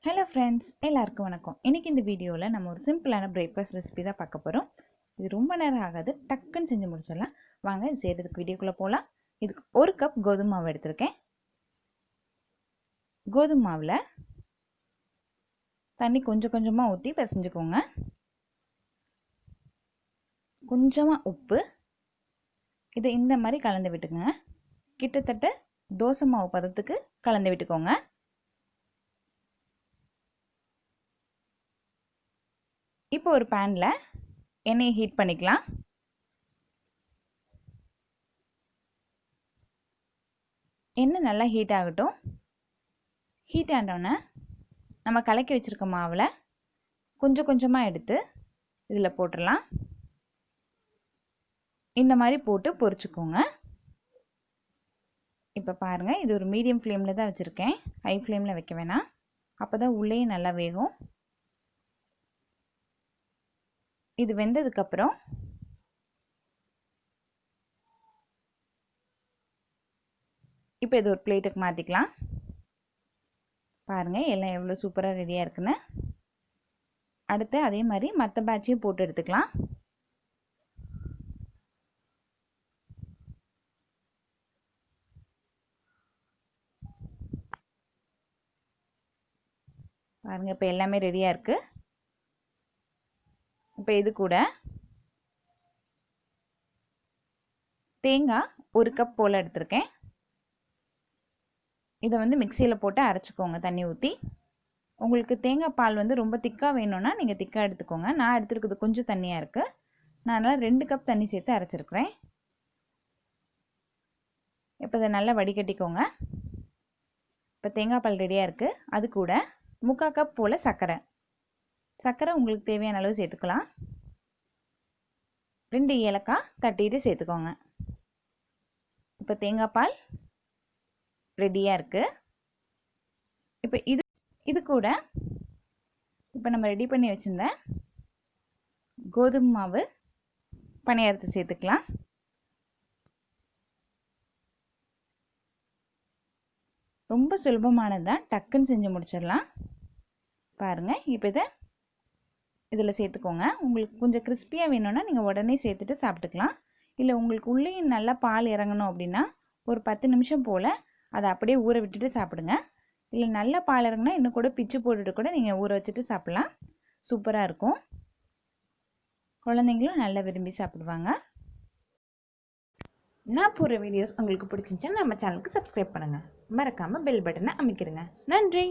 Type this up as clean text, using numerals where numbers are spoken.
Hello friends, எல்லாருக்கும் வணக்கம். இன்றைக்கி இந்த வீடியோவில் நம்ம ஒரு சிம்பிளான பிரேக்ஃபாஸ்ட் ரெசிபி தான் பார்க்க போகிறோம். இது ரொம்ப நேரம் ஆகாது, டக்குன்னு செஞ்சு முடிச்சிடலாம். வாங்க இது செய்கிறதுக்கு வீடியோக்குள்ளே போகலாம். இதுக்கு 1 கப் கோதுமை மாவு எடுத்திருக்கேன். கோதுமை மாவில் தண்ணி கொஞ்சம் கொஞ்சமாக ஊற்றி பிசைஞ்சுக்கோங்க. கொஞ்சமாக உப்பு, இதை இந்த மாதிரி கலந்து விட்டுக்குங்க. கிட்டத்தட்ட தோசை மாவு பதத்துக்கு கலந்து விட்டுக்கோங்க. இப்போ ஒரு பேனில் எண்ணெயை ஹீட் பண்ணிக்கலாம். எண்ணெய் நல்லா ஹீட் ஆகட்டும். ஹீட் ஆனோடனே நம்ம கலக்கி வச்சுருக்க மாவில் கொஞ்சம் கொஞ்சமாக எடுத்து இதில் போட்டுடலாம். இந்த மாதிரி போட்டு பொரிச்சுக்கோங்க. இப்போ பாருங்கள், இது ஒரு மீடியம் ஃப்ளேமில் தான் வச்சுருக்கேன், ஹை ஃப்ளேமில் வைக்க வேணாம். அப்போ தான் உள்ளேயும் நல்லா வேகும். இது வெந்ததுக்கப்புறம் இப்போ இது ஒரு பிளேட்டுக்கு மாற்றிக்கலாம். பாருங்கள், எல்லாம் எவ்வளோ சூப்பராக ரெடியாக இருக்குன்னு. அடுத்து அதே மாதிரி மற்ற பேட்சையும் போட்டு எடுத்துக்கலாம். பாருங்கள், இப்போ எல்லாமே ரெடியாக இருக்குது. இப்போ இது கூட தேங்காய் 1 கப் போல் எடுத்திருக்கேன். இதை மிக்சியில் போட்டு அரைச்சிக்கோங்க தண்ணி ஊற்றி. உங்களுக்கு தேங்காய் பால் ரொம்ப திக்காக வேணும்னா நீங்கள் திக்காக எடுத்துக்கோங்க. நான் எடுத்துருக்குது கொஞ்சம் தண்ணியாக இருக்குது. நான் அதனால் 2 கப் தண்ணி சேர்த்து அரைச்சிருக்கிறேன். இப்போ இதை நல்லா வடிகட்டிக்கோங்க. இப்போ தேங்காய் பால் ரெடியாக இருக்குது. அது கூட 3/4 கப் போல் சர்க்கரை உங்களுக்கு தேவையான அளவு சேர்த்துக்கலாம். 2 ஏலக்காய் தட்டிட்டு சேர்த்துக்கோங்க. இப்போ தேங்காய் பால் ரெடியாக இருக்குது. இப்போ இது கூட இப்போ நம்ம ரெடி பண்ணி வச்சுருந்த கோதுமை மாவு பணியாரத்தை சேர்த்துக்கலாம். ரொம்ப சுலபமானது தான், டக்குன்னு செஞ்சு முடிச்சிடலாம். பாருங்கள், இப்போ இதில் சேர்த்துக்கோங்க. உங்களுக்கு கொஞ்சம் கிறிஸ்பியாக வேணும்னா நீங்கள் உடனே சேர்த்துட்டு சாப்பிட்டுக்கலாம். இல்லை உங்களுக்கு உள்ளேயும் நல்லா பால் இறங்கணும் அப்படின்னா ஒரு 10 நிமிஷம் போல் அதை அப்படியே ஊற விட்டுட்டு சாப்பிடுங்க. இல்லை நல்லா பால் இறங்கினா இன்னும் கூட பிச்சு போட்டுட்டு கூட நீங்கள் ஊற வச்சுட்டு சாப்பிட்லாம். சூப்பராக இருக்கும். குழந்தைங்களும் நல்லா விரும்பி சாப்பிடுவாங்க. நான் போடுற வீடியோஸ் உங்களுக்கு பிடிச்சிருந்துச்சுன்னா நம்ம சேனலுக்கு சப்ஸ்கிரைப் பண்ணுங்கள். மறக்காமல் பெல் பட்டனை அமைக்கிடுங்க. நன்றி.